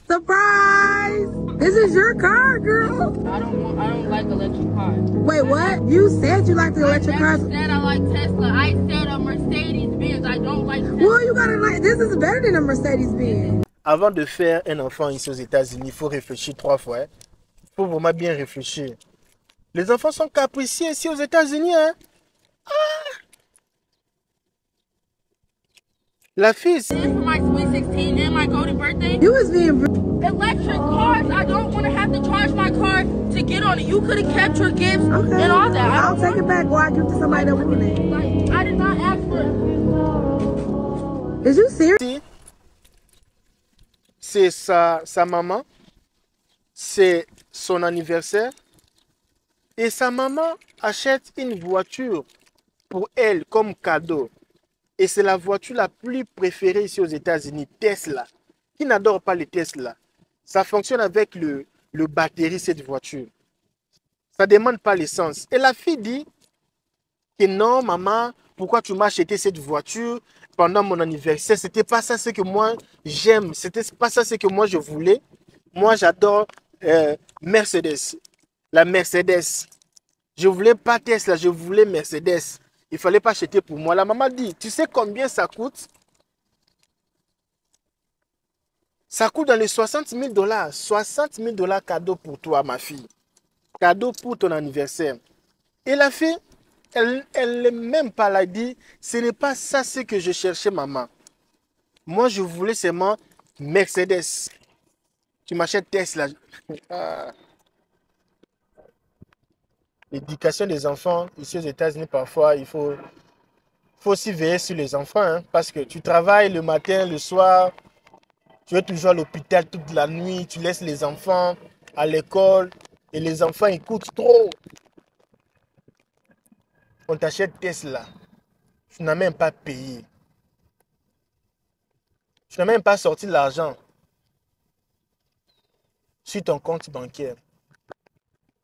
Surprise! This is your car, girl. I don't like electric cars. Wait, what? You said you liked the electric cars. I said I like Tesla. I said a Mercedes-Benz. I don't like Tesla. Well, you gotta like, this is better than a Mercedes-Benz. Avant de faire un enfant ici aux États-Unis, il faut réfléchir 3 fois. Il faut vraiment bien réfléchir. Les enfants sont capricieux ici aux États-Unis. Hein? La fille, This for my sweet 16 and my golden birthday. You was being... Electric cars. I don't want to have to charge my car to get on it. You could have kept your gifts Okay. and all that. I'll take it back or I'll give it to somebody that wanted it. Like, I did not ask for it. Is you serious? c'est sa maman, c'est son anniversaire. Et sa maman achète une voiture pour elle comme cadeau. Et c'est la voiture la plus préférée ici aux États-Unis, Tesla. Qui n'adore pas les Tesla? Ça fonctionne avec le batterie, cette voiture. Ça ne demande pas l'essence. Et la fille dit que non, maman, pourquoi tu m'as acheté cette voiture pendant mon anniversaire? C'était pas ça ce que moi j'aime. C'était pas ça ce que moi je voulais. Moi, j'adore Mercedes. La Mercedes. Je ne voulais pas Tesla, je voulais Mercedes. Il ne fallait pas acheter pour moi. La maman dit, tu sais combien ça coûte? Ça coûte dans les 60 000 $. 60 000 $ cadeau pour toi, ma fille. Cadeau pour ton anniversaire. Et la fille, elle n'est même pas là. Elle dit, ce n'est pas ça ce que je cherchais, maman. Moi, je voulais seulement Mercedes. Tu m'achètes Tesla. L'éducation des enfants, ici aux États-Unis, parfois, il faut aussi veiller sur les enfants. Hein, parce que tu travailles le matin, le soir. Tu es toujours à l'hôpital toute la nuit, tu laisses les enfants à l'école et les enfants écoutent trop. On t'achète Tesla. Tu n'as même pas payé. Tu n'as même pas sorti l'argent sur ton compte bancaire.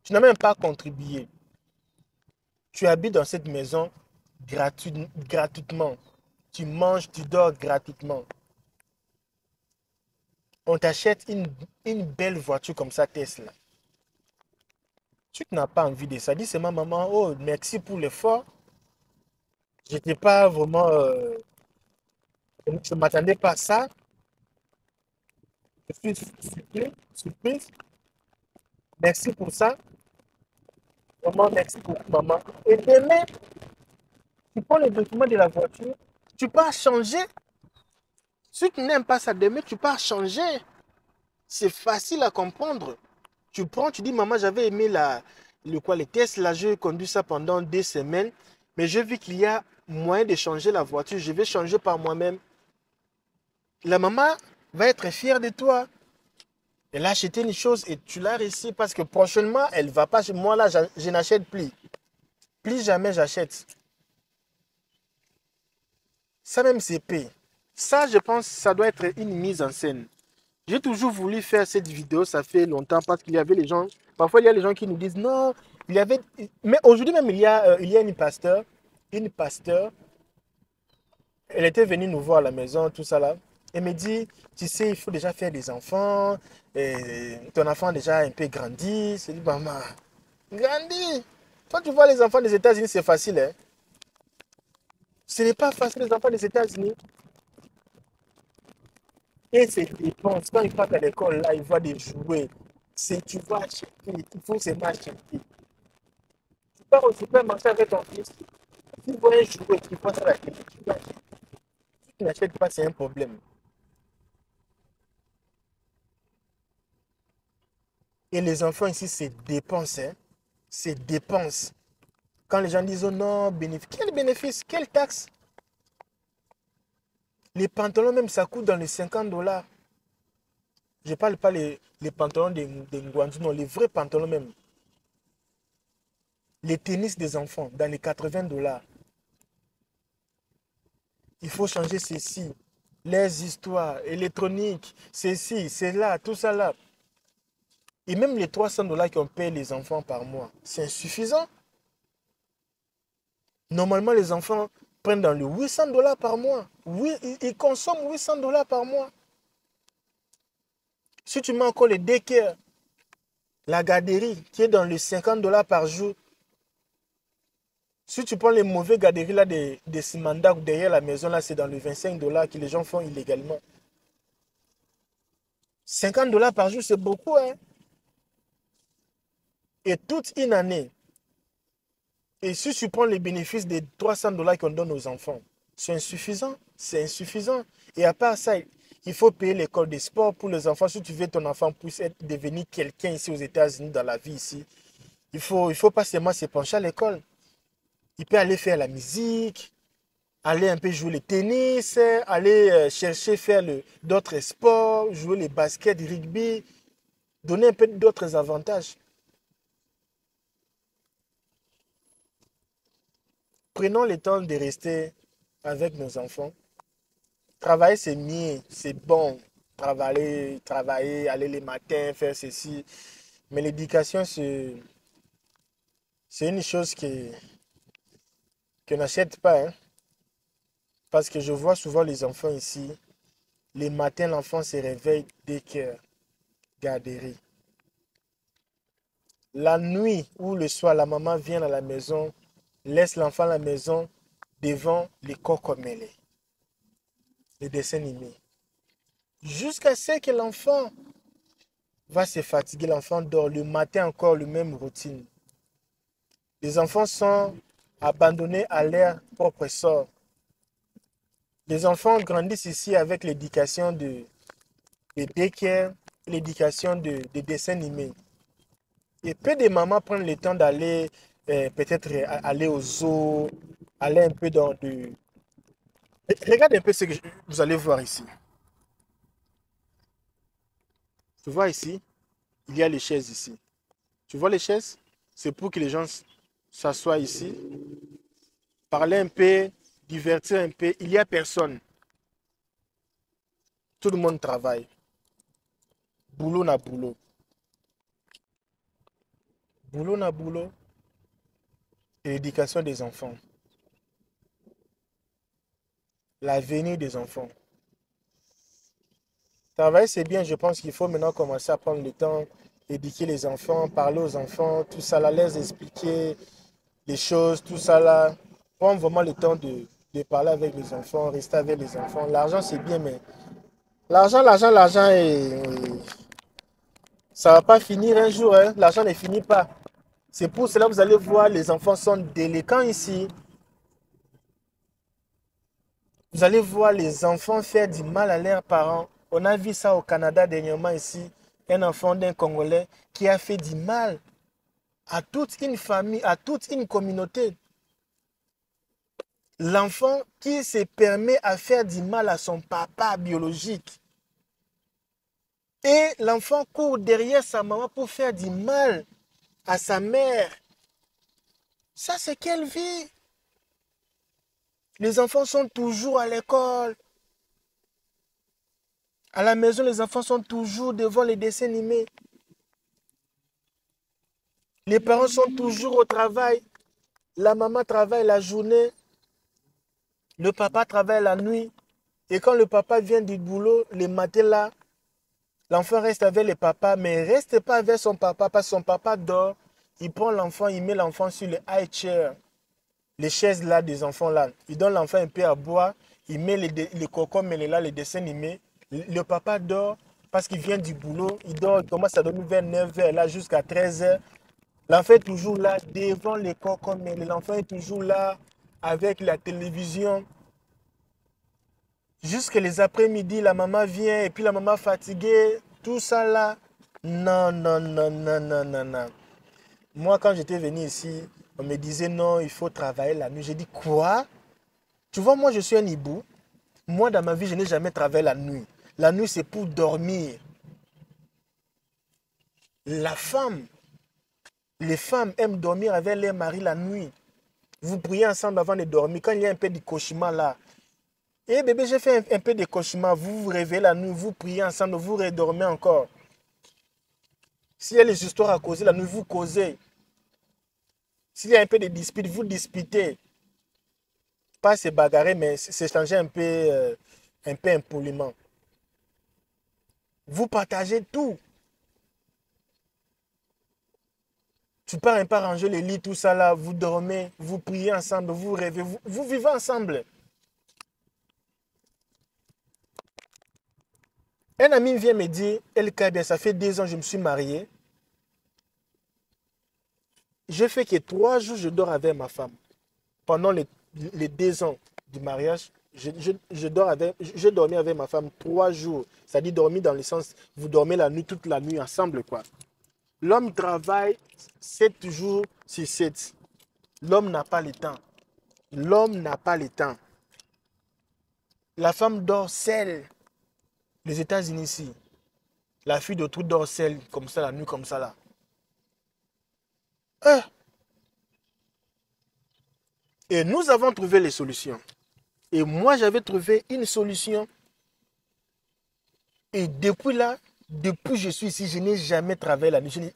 Tu n'as même pas contribué. Tu habites dans cette maison gratuitement. Tu manges, tu dors gratuitement. On t'achète une belle voiture comme ça, Tesla. Tu n'as pas envie de ça. Dis seulement, maman, oh, merci pour l'effort. Je n'étais pas vraiment... je ne m'attendais pas à ça. Je suis surprise. Merci pour ça. Maman, merci beaucoup, maman. Et demain, tu prends le document de la voiture. Tu peux changer. Si tu n'aimes pas ça demain, tu peux changer. C'est facile à comprendre. Tu prends, tu dis, maman, j'avais aimé les tests. Là, j'ai conduit ça pendant 2 semaines. Mais j'ai vu qu'il y a moyen de changer la voiture. Je vais changer par moi-même. La maman va être fière de toi. Elle a acheté une chose et tu l'as réussi parce que prochainement, elle ne va pas. Moi, là, je n'achète plus. Plus jamais j'achète. Ça même, c'est payé. Ça, je pense, ça doit être une mise en scène. J'ai toujours voulu faire cette vidéo, ça fait longtemps, parce qu'il y avait les gens, parfois il y a les gens qui nous disent non, il y avait, mais aujourd'hui même il y a une pasteur, elle était venue nous voir à la maison, tout ça là, elle me dit, tu sais, il faut déjà faire des enfants, et ton enfant a déjà un peu grandi, c'est dit, maman, grandi, toi tu vois les enfants des États-Unis, c'est facile, hein? Ce n'est pas facile les enfants des États-Unis. Et c'est dépenses. Quand il part à l'école, là, il voit des jouets. Tu vas acheter, il faut seulement acheter. Tu pars au supermarché avec ton fils. Tu vois un jouet, tu penses à la télé, tu vas acheter. Si tu n'achètes pas, c'est un problème. Et les enfants ici, c'est dépenses. Hein? C'est dépenses. Quand les gens disent oh non, bénéfice. Quel bénéfice? Quelle taxe? Les pantalons même, ça coûte dans les 50 $. Je ne parle pas les pantalons des Ngwanzu, non, les vrais pantalons même. Les tennis des enfants, dans les 80 $. Il faut changer ceci. Les histoires électroniques, ceci, c'est là, tout ça là. Et même les 300 $ qu'on paye les enfants par mois, c'est insuffisant. Normalement, les enfants prennent dans les 800 $ par mois. Oui, ils consomment 800 $ par mois. Si tu mets encore le daycare, la garderie qui est dans les 50 $ par jour, si tu prends les mauvais garderies là des Simanda derrière la maison, là c'est dans les 25 $ que les gens font illégalement. 50 $ par jour, c'est beaucoup, hein? Et toute une année. Et si tu prends les bénéfices des 300 $ qu'on donne aux enfants, c'est insuffisant. C'est insuffisant. Et à part ça, il faut payer l'école des sports pour les enfants. Si tu veux que ton enfant puisse devenir quelqu'un ici aux États-Unis, dans la vie ici, il faut pas seulement se pencher à l'école. Il peut aller faire la musique, aller un peu jouer le tennis, aller chercher faire d'autres sports, jouer le basket, le rugby, donner un peu d'autres avantages. Prenons le temps de rester avec nos enfants. Travailler, c'est mieux, c'est bon. Travailler, aller les matins, faire ceci. Mais l'éducation, c'est une chose que n'achète pas. Hein. Parce que je vois souvent les enfants ici. Les matins, l'enfant se réveille dès que garderie. La nuit ou le soir, la maman vient à la maison, laisse l'enfant à la maison devant les cocomelés, les dessins animés. Jusqu'à ce que l'enfant va se fatiguer, l'enfant dort. Le matin encore, le même routine. Les enfants sont abandonnés à leur propre sort. Les enfants grandissent ici avec l'éducation de daycare, l'éducation de dessins animés. Et peu de mamans prennent le temps d'aller peut-être aller au zoo, aller un peu dans de... Regarde un peu ce que vous allez voir ici. Tu vois ici, il y a les chaises ici. Tu vois les chaises? C'est pour que les gens s'assoient ici, parler un peu, divertir un peu. Il n'y a personne. Tout le monde travaille. Boulot na boulot. Boulot na boulot. Et l'éducation des enfants. L'avenir des enfants. Travailler, c'est bien. Je pense qu'il faut maintenant commencer à prendre le temps, éduquer les enfants, parler aux enfants, tout ça là, les expliquer les choses, tout ça là. Prendre vraiment le temps de parler avec les enfants, rester avec les enfants. L'argent, c'est bien, mais l'argent, ça ne va pas finir un jour. Hein. L'argent ne finit pas. C'est pour cela que vous allez voir, les enfants sont délinquants ici. Vous allez voir les enfants faire du mal à leurs parents. On a vu ça au Canada dernièrement ici. Un enfant d'un Congolais qui a fait du mal à toute une famille, à toute une communauté. L'enfant qui se permet à faire du mal à son papa biologique. Et l'enfant court derrière sa maman pour faire du mal à sa mère. Ça, c'est quelle vie? Les enfants sont toujours à l'école. À la maison, les enfants sont toujours devant les dessins animés. Les parents sont toujours au travail. La maman travaille la journée. Le papa travaille la nuit. Et quand le papa vient du boulot, le matin là, l'enfant reste avec le papa, mais ne reste pas avec son papa parce que son papa dort. Il prend l'enfant, il met l'enfant sur le high chair. Les chaises là des enfants là. Il donne l'enfant un peu à boire. Il met les cocos, mais là, les dessins animés. Le papa dort parce qu'il vient du boulot. Il dort, il commence à dormir vers 9h là jusqu'à 13h. L'enfant est toujours là devant les cocos, mais l'enfant est toujours là avec la télévision. Jusqu'à les après-midi, la maman vient et puis la maman fatiguée. Tout ça là. Non, non, non, non, non, non, non. Moi, quand j'étais venu ici, on me disait non, il faut travailler la nuit. J'ai dit quoi? Tu vois, moi, je suis un hibou. Moi, dans ma vie, je n'ai jamais travaillé la nuit. La nuit, c'est pour dormir. La femme, les femmes aiment dormir avec leur mari la nuit. Vous priez ensemble avant de dormir. Quand il y a un peu de cauchemar là. Eh bébé, j'ai fait un peu de cauchemar. Vous vous réveillez la nuit, vous priez ensemble, vous redormez encore. S'il y a des histoires à causer la nuit, vous causez. S'il y a un peu de dispute, vous disputez. Pas se bagarrer, mais s'échanger un peu impoliment. Vous partagez tout. Tu pars un peu ranger les lits, tout ça là, vous dormez, vous priez ensemble, vous rêvez, vous vivez ensemble. Un ami vient me dire, El Kabia, ça fait 2 ans que je me suis marié. Je fais que 3 jours, je dors avec ma femme. Pendant les 2 ans du mariage, je dormais avec ma femme 3 jours. C'est-à-dire dormir dans le sens, vous dormez la nuit, toute la nuit ensemble, quoi. L'homme travaille 7 jours sur 7. L'homme n'a pas le temps. L'homme n'a pas le temps. La femme dort seule. Les États-Unis ici. La fille de tout dort seule, comme ça, la nuit, comme ça, là. Et nous avons trouvé les solutions. Et moi, j'avais trouvé une solution. Et depuis là, depuis que je suis ici, je n'ai jamais travaillé la nuit.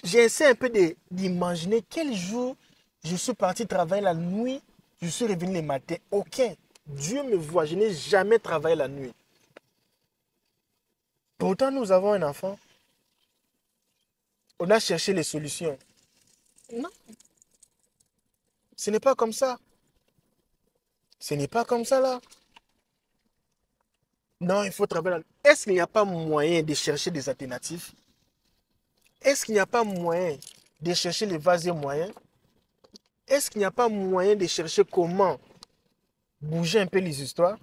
J'essaie un peu d'imaginer quel jour je suis parti travailler la nuit, je suis revenu le matin. Aucun. Dieu me voit, je n'ai jamais travaillé la nuit. Pourtant, nous avons un enfant. On a cherché les solutions. Non. Ce n'est pas comme ça. Ce n'est pas comme ça là. Non, il faut travailler la nuit. Est-ce qu'il n'y a pas moyen de chercher des alternatives? Est-ce qu'il n'y a pas moyen de chercher les vasiers moyens? Est-ce qu'il n'y a pas moyen de chercher comment bouger un peu les histoires?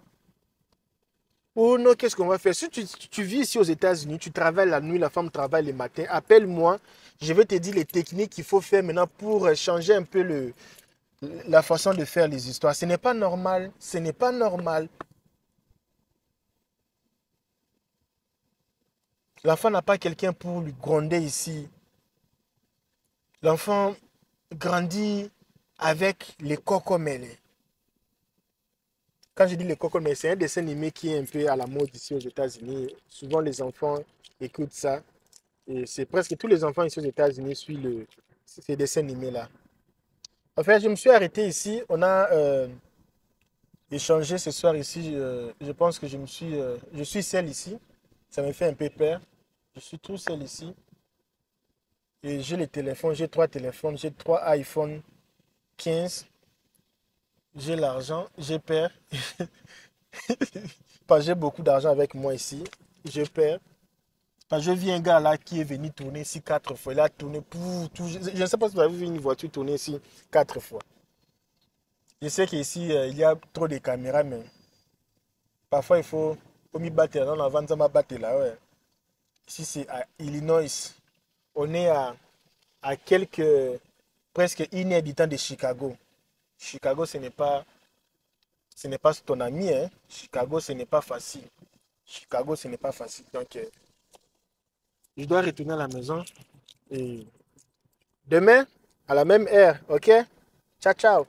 Ou non, qu'est-ce qu'on va faire? Si tu vis ici aux États-Unis, tu travailles la nuit, la femme travaille le matin, appelle-moi. Je vais te dire les techniques qu'il faut faire maintenant pour changer un peu la façon de faire les histoires. Ce n'est pas normal. Ce n'est pas normal. L'enfant n'a pas quelqu'un pour lui gronder ici. L'enfant grandit avec les cocomélés. Quand je dis les cocomélés, c'est un dessin animé qui est un peu à la mode ici aux États-Unis. Souvent, les enfants écoutent ça. Et c'est presque tous les enfants ici aux États-Unis suivent ces dessins animés-là. En fait, je me suis arrêté ici. On a échangé ce soir ici. Je pense que je suis seul ici. Ça me fait un peu peur. Je suis tout seul ici. Et j'ai les téléphones. J'ai 3 téléphones. J'ai 3 iPhone 15. J'ai l'argent. J'ai peur. Parce que j'ai beaucoup d'argent avec moi ici. Je perds. Parce que je vis un gars là qui est venu tourner ici 4 fois. Il a tourné pour tout. Je ne sais pas si vous avez vu une voiture tourner ici 4 fois. Je sais qu'ici, il y a trop de caméras, mais parfois il faut m'y battre. Non, avant de m'abattre là, ouais. Ici, c'est à Illinois. On est à presque 1 heure du temps de Chicago. Chicago, ce n'est pas ton ami, hein. Chicago, ce n'est pas facile. Chicago, ce n'est pas facile. Donc, je dois retourner à la maison. Et demain, à la même heure, ok? Ciao, ciao.